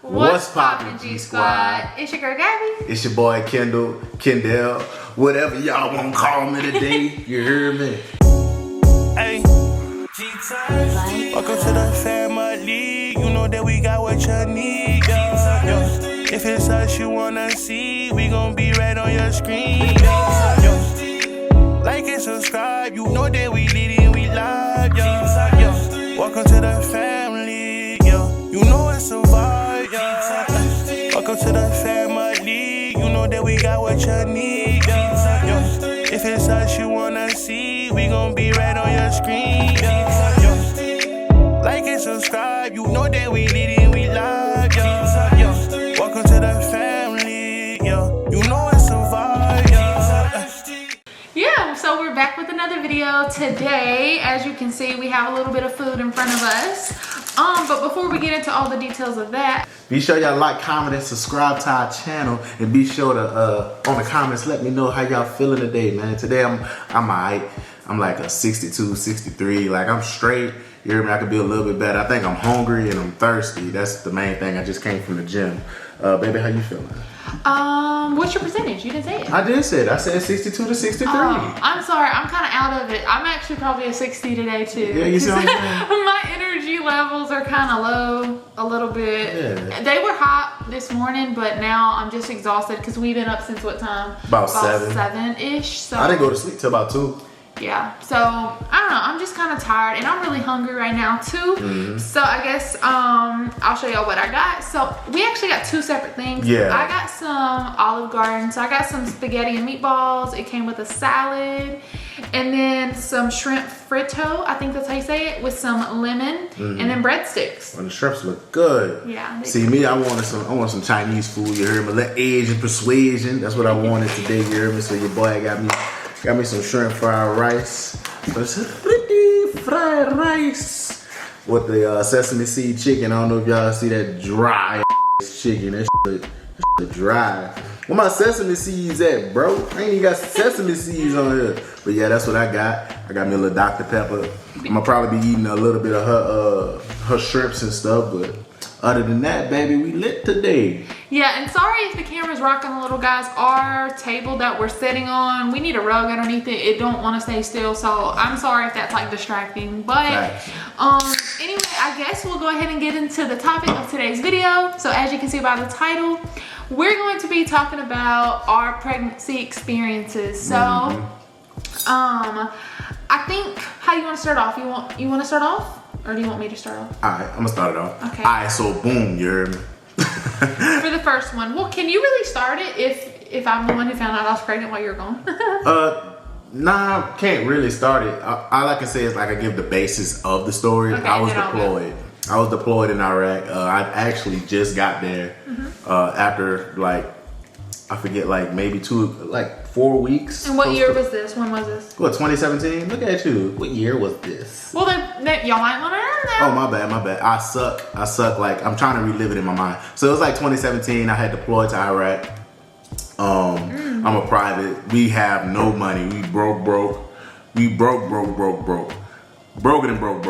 What's poppin', G Squad? It's your girl Gabby. It's your boy Kendall, whatever y'all wanna call me today. You hear me? Hey, welcome to the family. You know that we got what you need, yo. If it's us you wanna see, we gon' be right on your screen, yo. Like and subscribe, you know that we lit and we live, yo. Welcome to the family, yo. You know it's a vibe, yo. Welcome to the family. You know that we got what you need, yo. If it's us you wanna see, we gon' be right on your screen, yo. Like and subscribe, you know that we lit and we live, yo. Welcome to the family, yo. You know it's a vibe, yo. Yeah, so we're back with another video today. As you can see, we have a little bit of food in front of us. But before we get into all the details of that, be sure y'all like, comment, and subscribe to our channel, and be sure to on the comments let me know how y'all feeling today, man. Today I'm alright. I'm like a 62, 63. Like I'm straight. You hear me? I could be a little bit better. I think I'm hungry and I'm thirsty. That's the main thing. I just came from the gym. Baby, how you feeling? what's your percentage? You didn't say it. I did say it. I said 62 to 63. I'm sorry. I'm kind of out of it. I'm actually probably a 60 today too. Yeah, you see what I'm saying? My energy levels are kind of low a little bit. Yeah. They were hot this morning, but now I'm just exhausted because we've been up since what time? About 7. 7-ish. So I didn't go to sleep till about 2. yeah, so I don't know, I'm just kind of tired and I'm really hungry right now too. So I guess I'll show y'all what I got. So we actually got 2 separate things. Yeah, I got some Olive Garden. So I got some spaghetti and meatballs. It came with a salad and then some shrimp fritto, I think that's how you say it, with some lemon and then breadsticks. Well, the shrimps look good. Yeah. See me, I want some Chinese food. You heard me? Let Asian persuasion. That's what I wanted today. You heard me? So your boy got me some shrimp fried rice. It's pretty fried rice with the sesame seed chicken. I don't know if y'all see that dry chicken. That shit dry. Where my sesame seeds at, bro? I ain't even got sesame seeds on here. But yeah, that's what I got. I got me a little Dr. Pepper. I'm gonna probably be eating a little bit of her shrimps and stuff, but other than that, baby, we lit today. Yeah, and sorry if the camera's rocking a little, guys. Our table that we're sitting on, we need a rug underneath it. It don't want to stay still, so I'm sorry if that's like distracting. But anyway, I guess we'll go ahead and get into the topic of today's video. So as you can see by the title, we're going to be talking about our pregnancy experiences. So I think, how you want to start off? You want to start off? Or do you want me to start off? Alright, I'm gonna start it off. Okay. Alright, so boom, you heard me. For the first one, well, can you really start it if I'm the one who found out I was pregnant while you were gone? Nah, can't really start it. All I can say is like I give the basis of the story. Okay, I was deployed. I was deployed in Iraq. I actually just got there after like, I forget, like maybe 4 weeks. And what year was this? When was this? What, 2017? Look at you. What year was this? Well, then y'all might want to know that. Oh, my bad. I suck. Like, I'm trying to relive it in my mind. So it was like 2017. I had deployed to Iraq. I'm a private. We have no money. We broke. We broke. Broken and broke.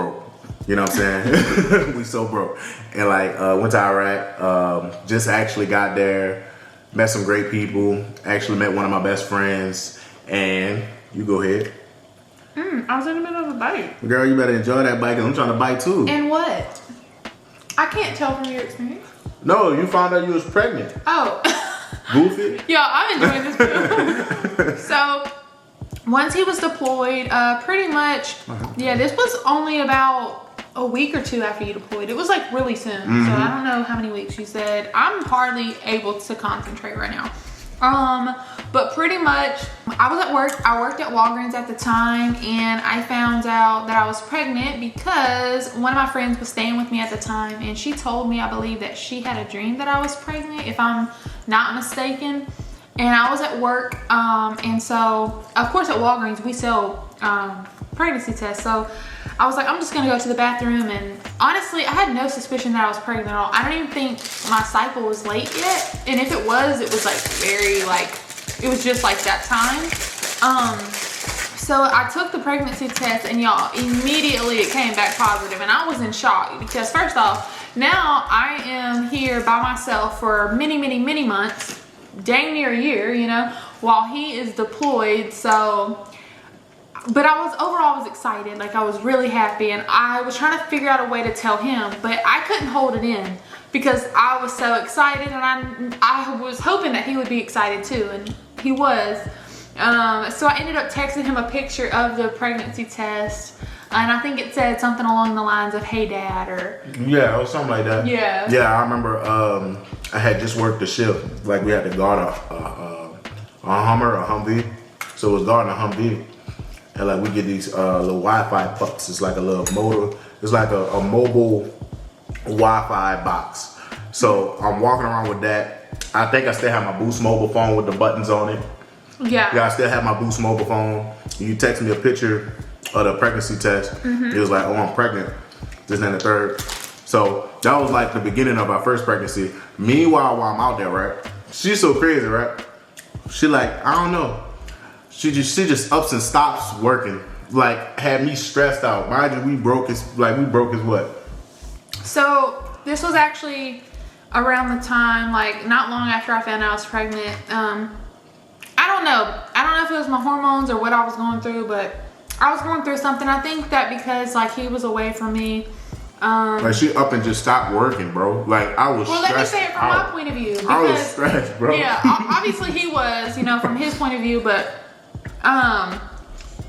You know what I'm saying? We so broke. And like, went to Iraq. Just actually got there. Met some great people. Actually met one of my best friends. And you go ahead. I was in the middle of a bite. Girl, you better enjoy that bite because I'm trying to bite too. And what? I can't tell from your experience. No, you found out you was pregnant. Oh. Goofy. Yo, I'm enjoying this too. So, once he was deployed, pretty much, yeah, this was only about a week or 2 after you deployed. It was like really soon. So I don't know how many weeks you said. I'm hardly able to concentrate right now. But pretty much I was at work. I worked at Walgreens at the time and I found out that I was pregnant because one of my friends was staying with me at the time and she told me, I believe, that she had a dream that I was pregnant, if I'm not mistaken. And I was at work, and so of course at Walgreens we sell pregnancy tests. So I was like, I'm just gonna go to the bathroom, and honestly I had no suspicion that I was pregnant at all. I don't even think my cycle was late yet, and if it was like very it was just like that time. So I took the pregnancy test and y'all, immediately it came back positive, and I was in shock because first off, now I am here by myself for many, many, many months, dang near a year, you know, while he is deployed. So, but overall I was excited. Like, I was really happy, and I was trying to figure out a way to tell him, but I couldn't hold it in because I was so excited, and I was hoping that he would be excited too, and he was. So I ended up texting him a picture of the pregnancy test, and I think it said something along the lines of, "Hey Dad," or Yeah, or something like that. Yeah. Yeah, I remember I had just worked the shift. Like, we had to guard a Hummer, a Humvee. So it was guarding a Humvee. And like, we get these little Wi-Fi pucks. It's like a little motor. It's like a mobile Wi-Fi box. So I'm walking around with that. I think I still have my Boost mobile phone with the buttons on it. Yeah. Yeah, I still have my Boost mobile phone. You text me a picture of the pregnancy test. It was like, oh, I'm pregnant. This and the third. So that was like the beginning of our first pregnancy. Meanwhile, while I'm out there, right? She's so crazy, right? She like, I don't know. She just ups and stops working. Like, had me stressed out. Mind you, we broke his what? So this was actually around the time, like not long after I found out I was pregnant. I don't know if it was my hormones or what I was going through, but I was going through something. I think that because like he was away from me. Like, she up and just stopped working, bro. Like, I was stressed. Well, let me say it from my point of view. I was stressed, bro. Yeah, obviously he was, you know, from his point of view, but I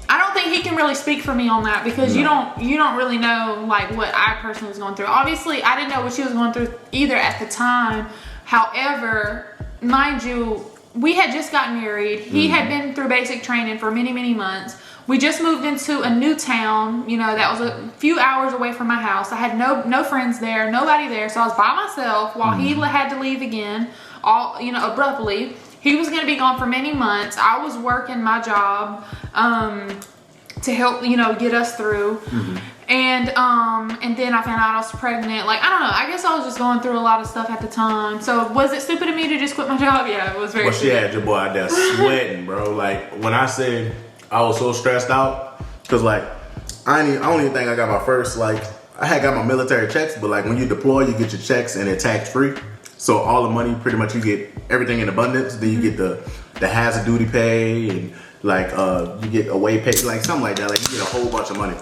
don't think he can really speak for me on that because you don't really know like what I personally was going through. Obviously, I didn't know what she was going through either at the time. However, mind you, we had just gotten married. He had been through basic training for many, many months. We just moved into a new town, you know, that was a few hours away from my house. I had no friends there, nobody there. So I was by myself while he had to leave again, all, you know, abruptly. He was going to be gone for many months. I was working my job to help, you know, get us through. And then I found out I was pregnant. Like, I don't know. I guess I was just going through a lot of stuff at the time. So was it stupid of me to just quit my job? Yeah, it was very stupid. Well, she had your boy out there sweating, bro. Like, when I said I was so stressed out, because like, I don't even think I got my first, like, I had got my military checks, but like when you deploy, you get your checks and they're tax free. So all the money, pretty much, you get everything in abundance. Then you get the hazard duty pay, and like you get away pay, like something like that. Like, you get a whole bunch of money.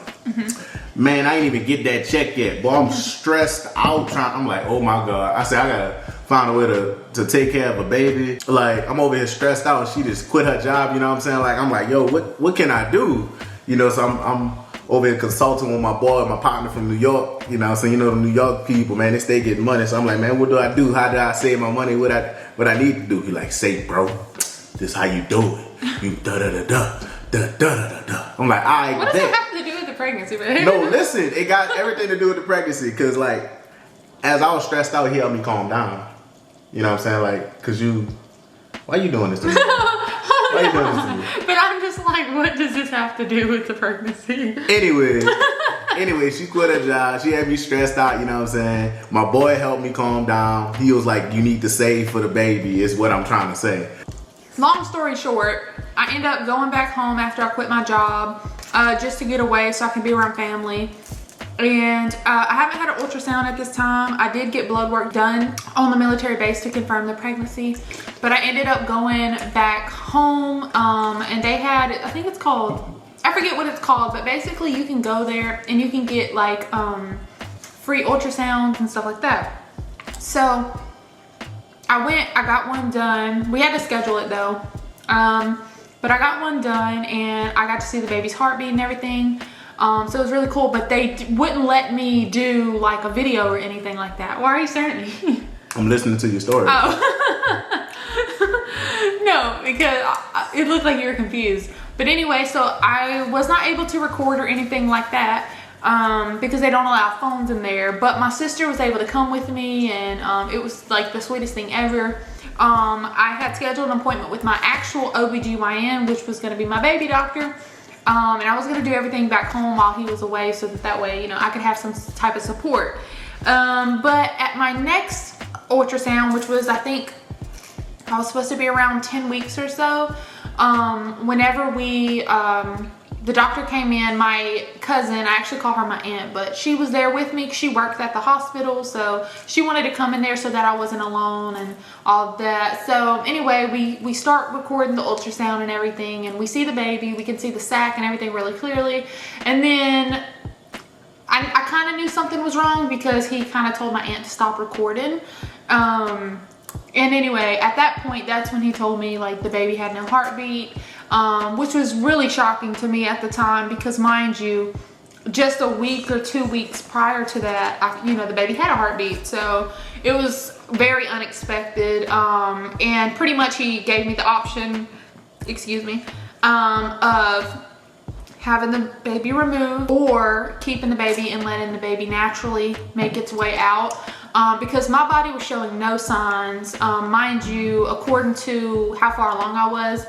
Man, I ain't even get that check yet. Boy, I'm stressed out. I'm like, oh my God. I said, I gotta find a way to take care of a baby. Like, I'm over here stressed out. She just quit her job, you know what I'm saying? Like, I'm like, yo, what can I do? You know, so I'm over here consulting with my boy, my partner from New York. You know what I'm saying? You know, the New York people, man, they stay getting money. So I'm like, man, what do I do? How do I save my money? What I need to do? He like, say, bro, this how you do it. You da-da-da-da. I'm like, all right. What does it have to do with the pregnancy, man? No, listen, it got everything to do with the pregnancy. Cause like, as I was stressed out, he helped me calm down. You know what I'm saying? Like, cause why you doing this to me? Why you doing this to me? But I'm just like, what does this have to do with the pregnancy? Anyway, she quit her job. She had me stressed out, you know what I'm saying? My boy helped me calm down. He was like, you need to save for the baby, is what I'm trying to say. Long story short, I ended up going back home after I quit my job just to get away so I can be around family. And I haven't had an ultrasound at this time. I did get blood work done on the military base to confirm the pregnancy. But I ended up going back home and they had, I think it's called, I forget what it's called, but basically you can go there and you can get like free ultrasounds and stuff like that. So I got one done. We had to schedule it though. But I got one done and I got to see the baby's heartbeat and everything. So it was really cool, but they wouldn't let me do like a video or anything like that. Why are you staring at me? I'm listening to your story. Oh. No, because it looked like you were confused. But anyway, so I was not able to record or anything like that because they don't allow phones in there. But my sister was able to come with me and it was like the sweetest thing ever. I had scheduled an appointment with my actual OBGYN, which was going to be my baby doctor. And I was going to do everything back home while he was away so that way, you know, I could have some type of support. But at my next ultrasound, which was, I think, I was supposed to be around 10 weeks or so, whenever we the doctor came in, my cousin, I actually call her my aunt, but she was there with me. She worked at the hospital, so she wanted to come in there so that I wasn't alone and all of that. So anyway, we start recording the ultrasound and everything, and we see the baby. We can see the sac and everything really clearly. And then I kind of knew something was wrong because he kind of told my aunt to stop recording. And anyway, at that point, that's when he told me like the baby had no heartbeat. Which was really shocking to me at the time because, mind you, just a week or 2 weeks prior to that, the baby had a heartbeat. So it was very unexpected. And pretty much he gave me the option, of having the baby removed or keeping the baby and letting the baby naturally make its way out. Because my body was showing no signs. Mind you, according to how far along I was,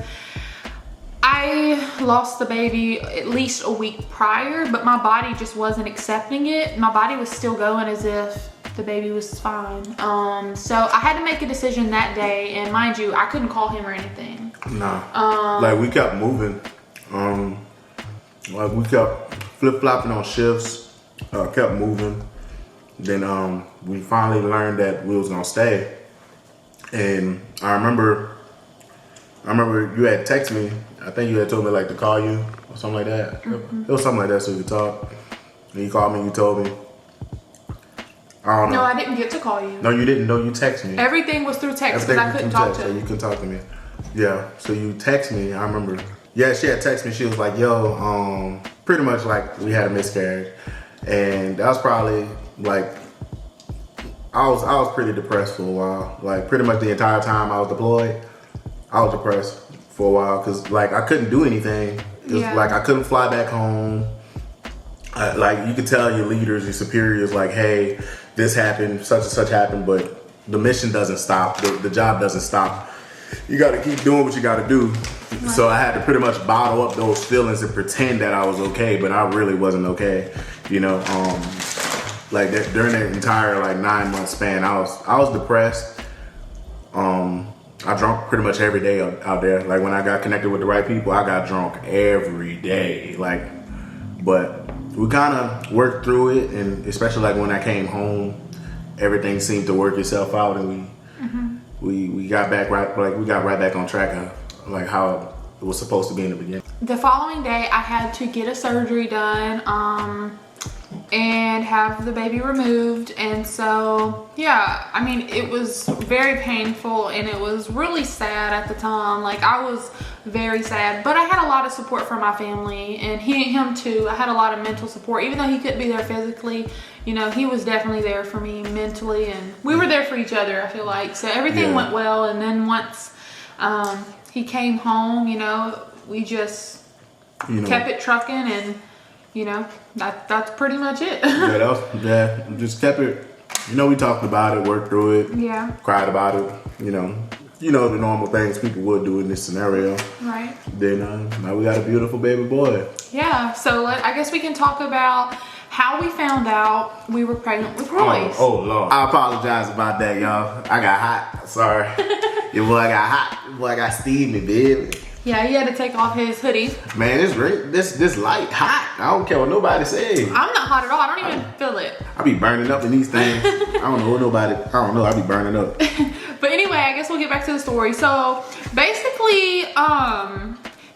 I lost the baby at least a week prior, but my body just wasn't accepting it. My body was still going as if the baby was fine. So I had to make a decision that day, and mind you, I couldn't call him or anything. No. Like we kept moving. Like we kept flip-flopping on shifts, kept moving. Then we finally learned that we was gonna stay. And I remember you had texted me. I think you had told me like to call you or something like that. Mm-hmm. It was something like that so we could talk. And you called me and you told me. I don't know. No, I didn't get to call you. No, you didn't. No, you texted me. Everything was through text because I couldn't talk to you. him. You couldn't talk to me. Yeah, so you text me. I remember. Yeah, she had texted me. She was like, yo, pretty much like we had a miscarriage. And that was probably like, I was pretty depressed for a while. Like pretty much the entire time I was deployed, I was depressed for a while because like I couldn't do anything. It was like I couldn't fly back home. Like you could tell your leaders, your superiors, like, hey, this happened, such and such happened, but the mission doesn't stop. The job doesn't stop. You got to keep doing what you got to do. Right. So I had to pretty much bottle up those feelings and pretend that I was okay, but I really wasn't okay. Like that, during that entire like 9-month span, I was depressed. I drank pretty much every day out there. Like when I got connected with the right people, I got drunk every day. But we kind of worked through it, and especially like when I came home, everything seemed to work itself out, and we got back right back on track of like how it was supposed to be in the beginning. The following day, I had to get a surgery done and have the baby removed, and so yeah, I mean it was very painful and it was really sad at the time. Like I was very sad, but I had a lot of support from my family, and him too. I had a lot of mental support, even though he couldn't be there physically. He was definitely there for me mentally, and we were there for each other, I feel like. So everything went well, and then once he came home, we just kept it trucking, and that's pretty much it. Just kept it. We talked about it, worked through it, cried about it. The normal things people would do in this scenario. Right. Then now we got a beautiful baby boy. Yeah. So I guess we can talk about how we found out we were pregnant with Royce. Oh Lord. I apologize about that, y'all. I got hot. Sorry. Your boy got hot. Your boy got steamy, baby. Yeah, he had to take off his hoodie. Man, it's great. This light hot. I don't care what nobody says. I'm not hot at all. I don't even feel it. I be burning up in these things. I don't know. I be burning up. But anyway, I guess we'll get back to the story. So basically,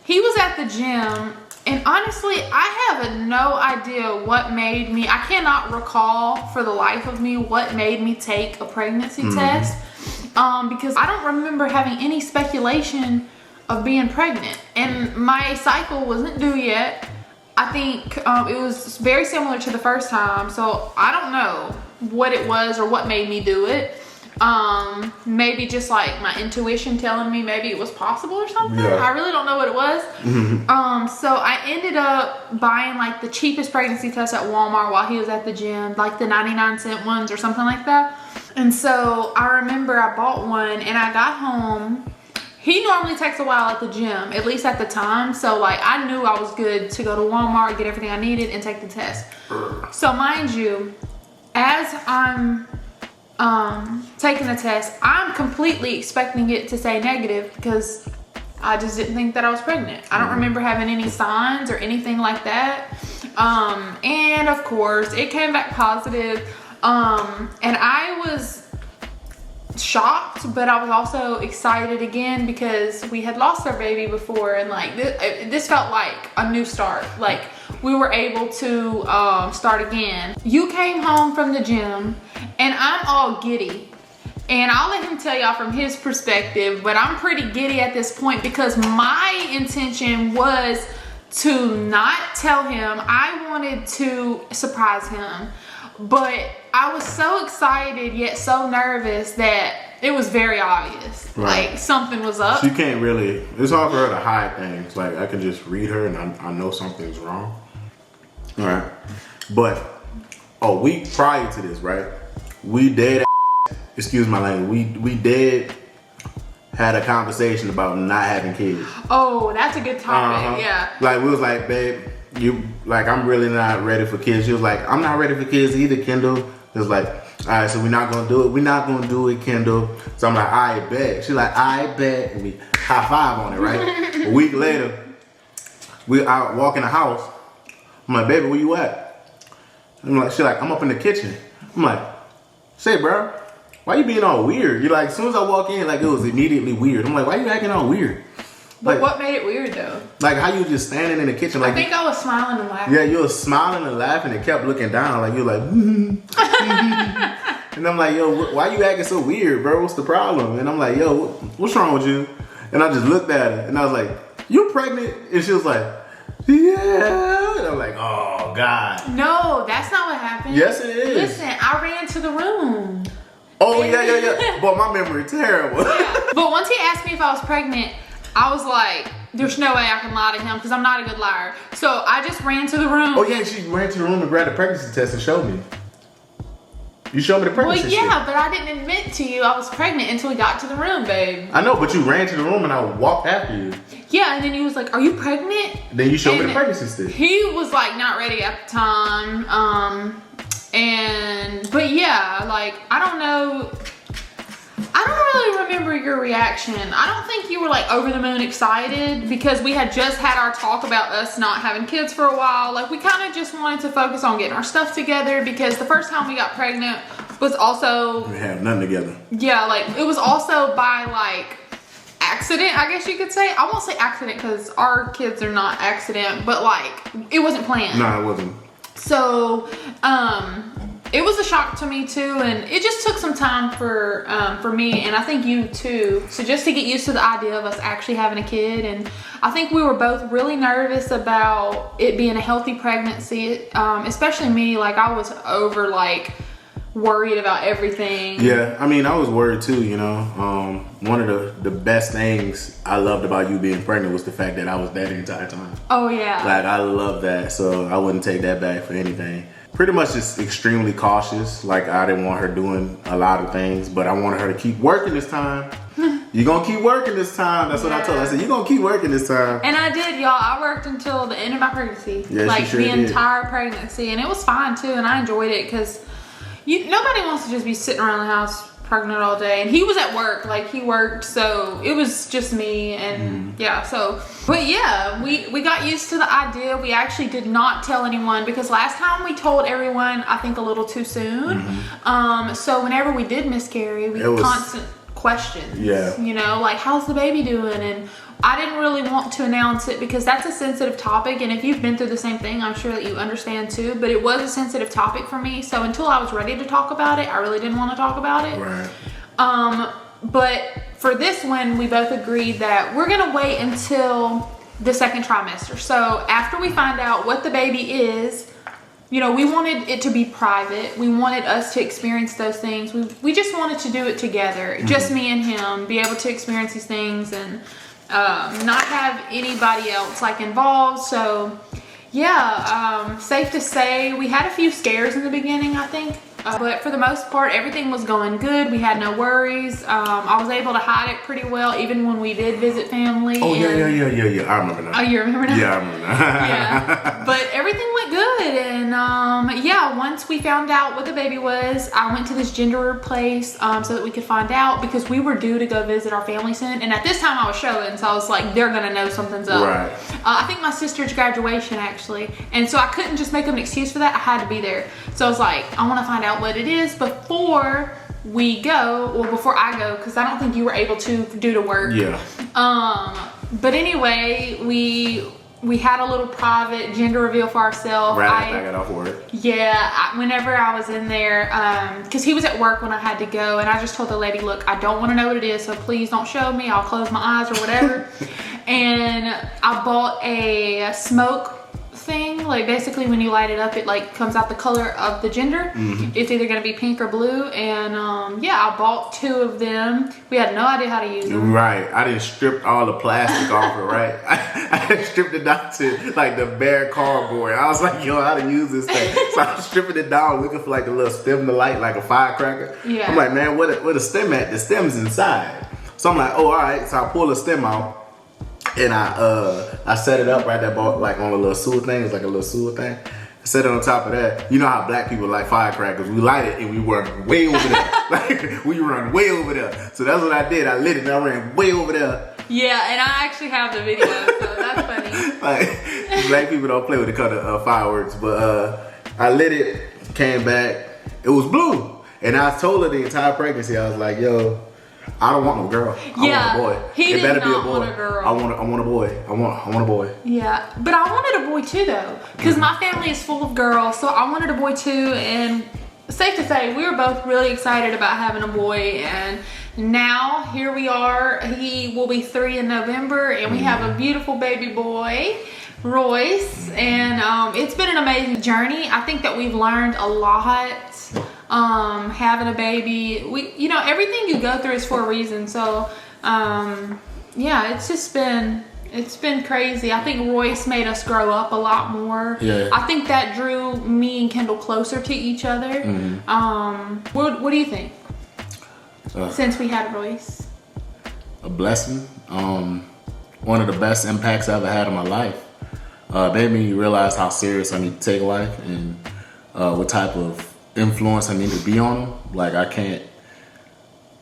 he was at the gym, and honestly, I have no idea what made me. I cannot recall for the life of me what made me take a pregnancy test, because I don't remember having any speculation of being pregnant, and my cycle wasn't due yet. I think it was very similar to the first time, so I don't know what it was or what made me do it. Maybe just like my intuition telling me maybe it was possible or something. I really don't know what it was. So I ended up buying like the cheapest pregnancy test at Walmart while he was at the gym, like the 99-cent ones or something like that. And so I remember I bought one, and I got home. He normally takes a while at the gym, at least at the time. So like I knew I was good to go to Walmart, get everything I needed, and take the test. So mind you, as I'm taking the test, I'm completely expecting it to say negative because I just didn't think that I was pregnant. I don't remember having any signs or anything like that. And of course, it came back positive. And I was shocked, but I was also excited again because we had lost our baby before, and like this felt like a new start. Like we were able to start again. You came home from the gym, and I'm all giddy. And I'll let him tell y'all from his perspective, but I'm pretty giddy at this point because my intention was to not tell him. I wanted to surprise him, but I was so excited yet so nervous that it was very obvious. Right. Like something was up. She can't really, it's hard for her to hide things. Like I can just read her and I know something's wrong. All right. But a week prior to this, right? We did, excuse my language, we did had a conversation about not having kids. Oh, that's a good topic. Yeah. Like we was like, babe, I'm really not ready for kids. She was like, I'm not ready for kids either, Kendall. It was like, all right, so we're not gonna do it. We're not gonna do it, Kendall. So I'm like, I bet. She's like, I bet. And we high five on it, right? A week later, we out walking the house. I'm like, baby, where you at? She's like, I'm up in the kitchen. I'm like, say, bro, why you being all weird? You're like, as soon as I walk in, like it was immediately weird. I'm like, why you acting all weird? But Like, what made it weird though? like how you just standing in the kitchen, like I think I was smiling and laughing. yeah, you were smiling and laughing and kept looking down, like you're like, and I'm like, yo, why you acting so weird, bro? What's the problem? And I'm like, yo, what's wrong with you? And I just looked at her and I was like, you pregnant? And she was like, yeah. And I'm like, oh God. No, that's not what happened. Yes, it is. Listen, I ran to the room. Oh yeah. But my memory terrible. But once he asked me if I was pregnant, I was like, there's no way I can lie to him because I'm not a good liar. So I just ran to the room. Oh yeah, she ran to the room and grabbed a pregnancy test and showed me. You showed me the pregnancy Well, yeah, shit. but I didn't admit to you I was pregnant until we got to the room, babe. I know, but you ran to the room and I walked after you. Yeah, and then he was like, are you pregnant? Then you showed me And the pregnancy stick. He was like not ready at the time. But yeah, like I don't really remember your reaction. I don't think you were like over the moon excited because we had just had our talk about us not having kids for a while. Like we kind of just wanted to focus on getting our stuff together because the first time we got pregnant was also, We had nothing together. yeah, like it was also by like accident, I guess you could say. I won't say accident because our kids are not accident, but like it wasn't planned. No, it wasn't. So, it was a shock to me too, and it just took some time for me, and I think you too. So just to get used to the idea of us actually having a kid, and I think we were both really nervous about it being a healthy pregnancy, especially me. Like I was over like worried about everything. Yeah, I mean, I was worried too, you know. One of the best things I loved about you being pregnant was the fact that I was there the entire time. Oh yeah. Like, I love that, so I wouldn't take that back for anything. Pretty much just extremely cautious. Like, I didn't want her doing a lot of things, but I wanted her to keep working this time. You're gonna keep working this time. That's what I told her. I said, you're gonna keep working this time. And I did, y'all. I worked until the end of my pregnancy. Yes, like you sure the did. entire pregnancy, and it was fine too, and I enjoyed it because nobody wants to just be sitting around the house pregnant all day. And he was at work, like he worked, so it was just me and yeah. So, but yeah, we got used to the idea. We actually did not tell anyone because last time we told everyone, I think a little too soon. So whenever we did miscarry, we had constant questions. Yeah. You know, like how's the baby doing? And I didn't really want to announce it because that's a sensitive topic, and if you've been through the same thing, I'm sure that you understand too, but it was a sensitive topic for me, so until I was ready to talk about it, I really didn't want to talk about it. Right. But for this one, we both agreed that we're gonna wait until the second trimester. So after we find out what the baby is, you know, we wanted it to be private. We wanted us to experience those things. We just wanted to do it together, just me and him, be able to experience these things and not have anybody else like involved. So yeah, safe to say we had a few scares in the beginning, I think, but for the most part everything was going good. We had no worries. I was able to hide it pretty well even when we did visit family. Oh yeah. I remember now. Oh, you remember now? Yeah, I remember now. Yeah, but everything went good. And yeah, once we found out what the baby was, I went to this gender place so that we could find out, because we were due to go visit our family soon. And at this time I was showing, so I was like, they're gonna know something's up. Right. I think my sister's graduation actually, and so I couldn't just make up an excuse for that. I had to be there. So I was like, I want to find out what it is before we go, or before I go, because I don't think you were able to due to work. Yeah. But anyway, we had a little private gender reveal for ourselves. Right after I got off work. Yeah, whenever I was in there, because he was at work when I had to go, and I just told the lady, look, I don't want to know what it is, so please don't show me. I'll close my eyes or whatever. And I bought a smoke thing, like basically when you light it up, it like comes out the color of the gender. It's either going to be pink or blue. And yeah, I bought 2 of them. We had no idea how to use them. Right. I didn't strip all the plastic off it, right? I stripped it down to like the bare cardboard. I was like, yo, how to use this thing? So I was stripping it down, looking for like the little stem to light, like a firecracker. Yeah. I'm like, man, where the stem at? The stem's inside. So I'm like, oh, all right. So I pull the stem out. And I set it up right there, like on a little sewer thing. It's like a little sewer thing. I set it on top of that. You know how black people like firecrackers. We light it and we run way over there. Like we run way over there. So that's what I did. I lit it and I ran way over there. Yeah, and I actually have the video, so that's funny. Like black people don't play with the color of fireworks, but I lit it, came back, it was blue. And I told her the entire pregnancy, I was like, yo, I don't want no girl. Yeah, I want a boy. he It better did be a not boy. want a girl. I want a boy. I want a boy. Yeah, but I wanted a boy too though, because my family is full of girls, so I wanted a boy too. And safe to say, we were both really excited about having a boy, and now here we are. He will be 3 in November, and we have a beautiful baby boy, Royce. And it's been an amazing journey. I think that we've learned a lot. Having a baby, everything you go through is for a reason. So yeah, it's been crazy. I think Royce made us grow up a lot more. Yeah. I think that drew me and Kendall closer to each other. What do you think since we had Royce? A blessing. One of the best impacts I ever had in my life. Made me realize how serious I need to take life and what type of influence I need to be on them. Like I can't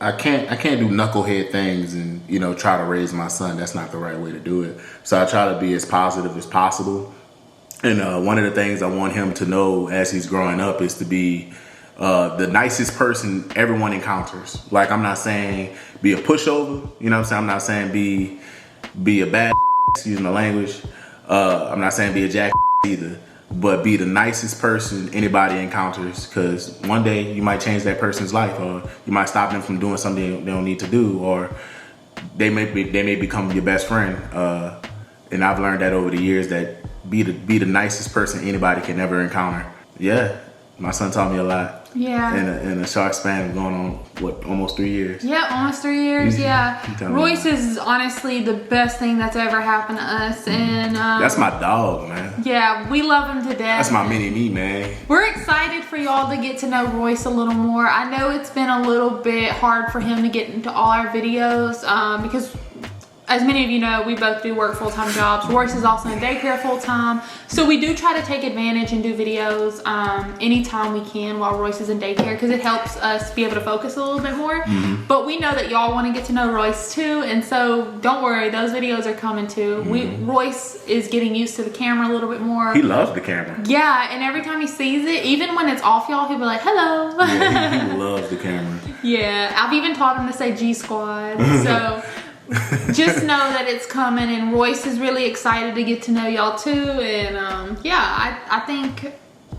do knucklehead things and try to raise my son. That's not the right way to do it. So I try to be as positive as possible. And one of the things I want him to know as he's growing up is to be the nicest person everyone encounters. Like I'm not saying be a pushover. You know what I'm saying? I'm not saying be a bad excuse my language. I'm not saying be a jack either. But be the nicest person anybody encounters, because one day you might change that person's life, or you might stop them from doing something they don't need to do, or they may become your best friend. And I've learned that over the years, that be the nicest person anybody can ever encounter. Yeah, my son taught me a lot. Yeah. In a short span of going on, almost 3 years. Yeah, almost 3 years. Yeah. Royce me. is honestly the best thing that's ever happened to us, and That's my dog, man. yeah, we love him to death. That's my mini me, man. We're excited for y'all to get to know Royce a little more. I know it's been a little bit hard for him to get into all our videos because, as many of you know, we both do work full-time jobs. Royce is also in daycare full-time. So we do try to take advantage and do videos anytime we can while Royce is in daycare, because it helps us be able to focus a little bit more. But we know that y'all want to get to know Royce too, and so don't worry, those videos are coming too. Royce is getting used to the camera a little bit more. He loves the camera. Yeah, and every time he sees it, even when it's off, y'all, he'll be like, hello. Yeah, he loves the camera. Yeah, I've even taught him to say G Squad. So just know that it's coming, and Royce is really excited to get to know y'all too. And yeah, I think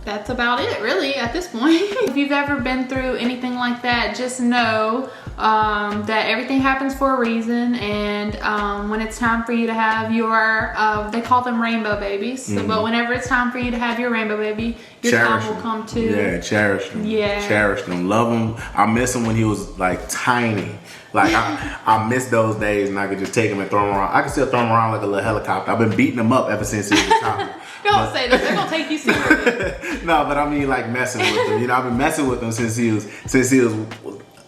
that's about it really at this point. If you've ever been through anything like that, just know that everything happens for a reason. And when it's time for you to have your they call them rainbow babies, but whenever it's time for you to have your rainbow baby, your Cherish time will them. come too. Yeah, cherish them. Yeah. Cherish them. Love him. I miss him when he was like tiny. Like I miss those days, and I could just take him and throw him around. I can still throw him around like a little helicopter. I've been beating him up ever since he was a child. Don't say that. They're gonna take you seriously. No, but I mean like messing with him. I've been messing with him since he was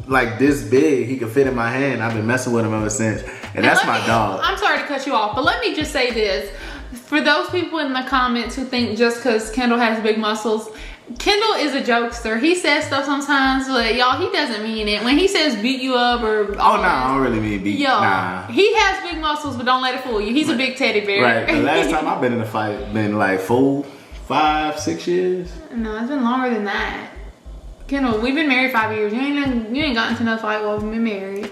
like this big. He could fit in my hand. I've been messing with him ever since, and that's my dog. I'm sorry to cut you off, but let me just say this. For those people in the comments who think just because Kendall has big muscles, Kendall is a jokester. He says stuff sometimes, but y'all, he doesn't mean it. When he says beat you up or I don't really mean beat. Nah. He has big muscles, but don't let it fool you. He's a big teddy bear. Right. The last time I've been in a fight been like 4, 5, 6 years. No, it's been longer than that. Kendall, we've been married 5 years. You ain't gotten into no fight while we've been married.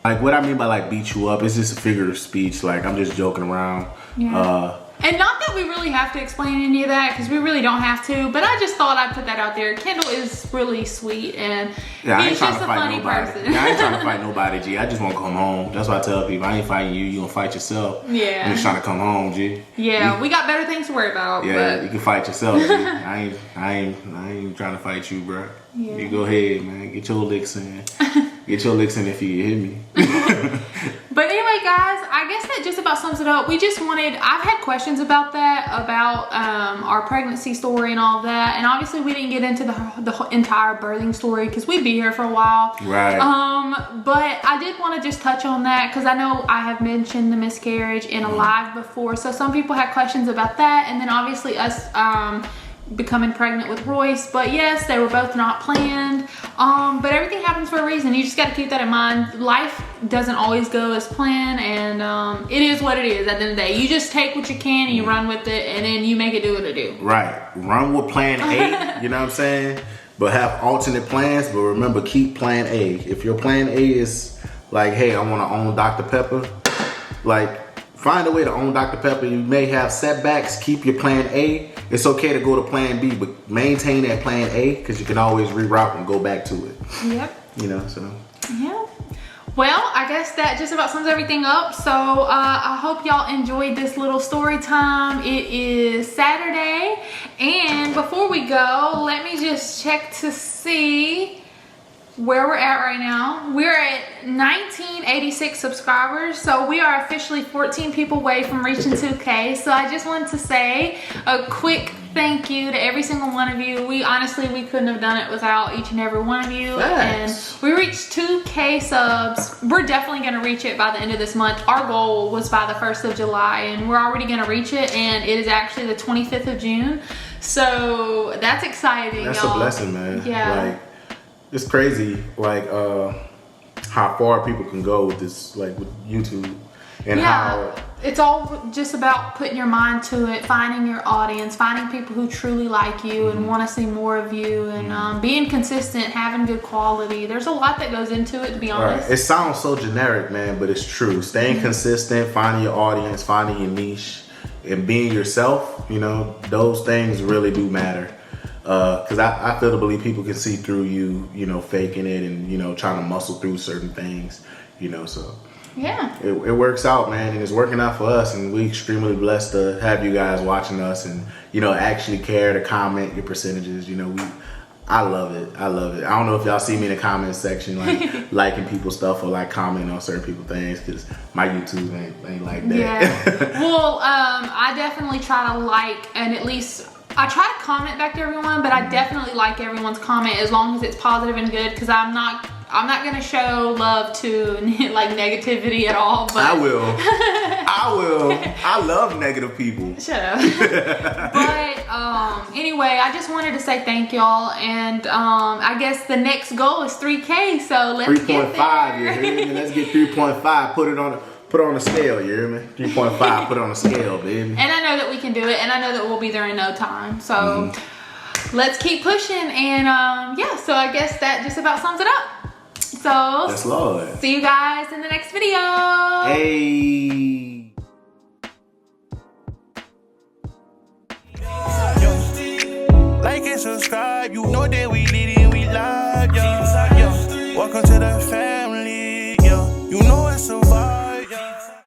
Like what I mean by like beat you up, it's just a figure of speech. Like I'm just joking around. Yeah. And not that we really have to explain any of that, because we really don't have to, but I just thought I'd put that out there. Kendall is really sweet, and he's just a funny person. Yeah, I ain't trying to fight nobody, G. I just want to come home. That's what I tell people. I ain't fighting you. You gonna fight yourself. Yeah. I'm just trying to come home, G. Yeah, we got better things to worry about. Yeah, but you can fight yourself, G. I ain't trying to fight you, bro. Yeah. You go ahead, man. Get your licks in. Get your licks in if you hit me. But anyway, guys, I guess that just about sums it up. We just I've had questions about that, about our pregnancy story and all of that. And obviously we didn't get into the entire birthing story because we'd be here for a while. Right. But I did want to just touch on that because I know I have mentioned the miscarriage in a live before. So some people had questions about that. And then obviously us becoming pregnant with Royce. But yes, they were both not planned. But everything happens for a reason. You just got to keep that in mind. Life doesn't always go as planned, and it is what it is at the end of the day. You just take what you can and you run with it, and then you make it do what it do. Right. Run with plan A, you know what I'm saying? But have alternate plans, but remember, keep plan A. If your plan A is like, hey, I want to own Dr. Pepper, like, find a way to own Dr. Pepper. You may have setbacks. Keep your plan A. It's okay to go to plan B, but maintain that plan A because you can always reroute and go back to it. Yep. You know, so. Yeah. Well, I guess that just about sums everything up. So I hope y'all enjoyed this little story time. It is Saturday. And before we go, let me just check to see where we're at right now. We're at 1986 subscribers, so we are officially 14 people away from reaching 2K. So I just wanted to say a quick thank you to every single one of you. We couldn't have done it without each and every one of you. Thanks. And we reached 2K subs. We're definitely gonna reach it by the end of this month. Our goal was by the 1st of July, and we're already gonna reach it, and it is actually the 25th of June. So that's exciting. That's y'all. a blessing, man. Yeah. Like, it's crazy, like, how far people can go with this, like, with YouTube. And how it's all just about putting your mind to it, finding your audience, finding people who truly like you and want to see more of you, and being consistent, having good quality. There's a lot that goes into it, to be honest. Right. It sounds so generic, man, but it's true. Staying consistent, finding your audience, finding your niche, and being yourself, you know, those things really do matter. Because I feel to believe people can see through you, you know, faking it and, you know, trying to muscle through certain things, you know, so. Yeah. It works out, man, and it's working out for us, and we're extremely blessed to have you guys watching us and, you know, actually care to comment your percentages. You know, I love it. I love it. I don't know if y'all see me in the comment section, like, liking people's stuff or, like, commenting on certain people's things, because my YouTube ain't like that. Yeah. Well, I definitely try to like, and at least I try to comment back to everyone, but I definitely like everyone's comment as long as it's positive and good, because I'm not gonna show love to like negativity at all. But I will. I love negative people. Shut up. But anyway, I just wanted to say thank y'all, and I guess the next goal is 3K. So let's get 3.5. You hear me? Let's get 3.5. Put it on a scale. You hear me? 3.5. Put it on a scale, baby. And I know that we can do it, and I know that we'll be there in no time. So let's keep pushing, and yeah. So I guess that just about sums it up. So yes, Lord. See you guys in the next video. Hey. Like and subscribe, you know that we lit and we live, yo. Welcome to the family, yo. You know it's a vibe.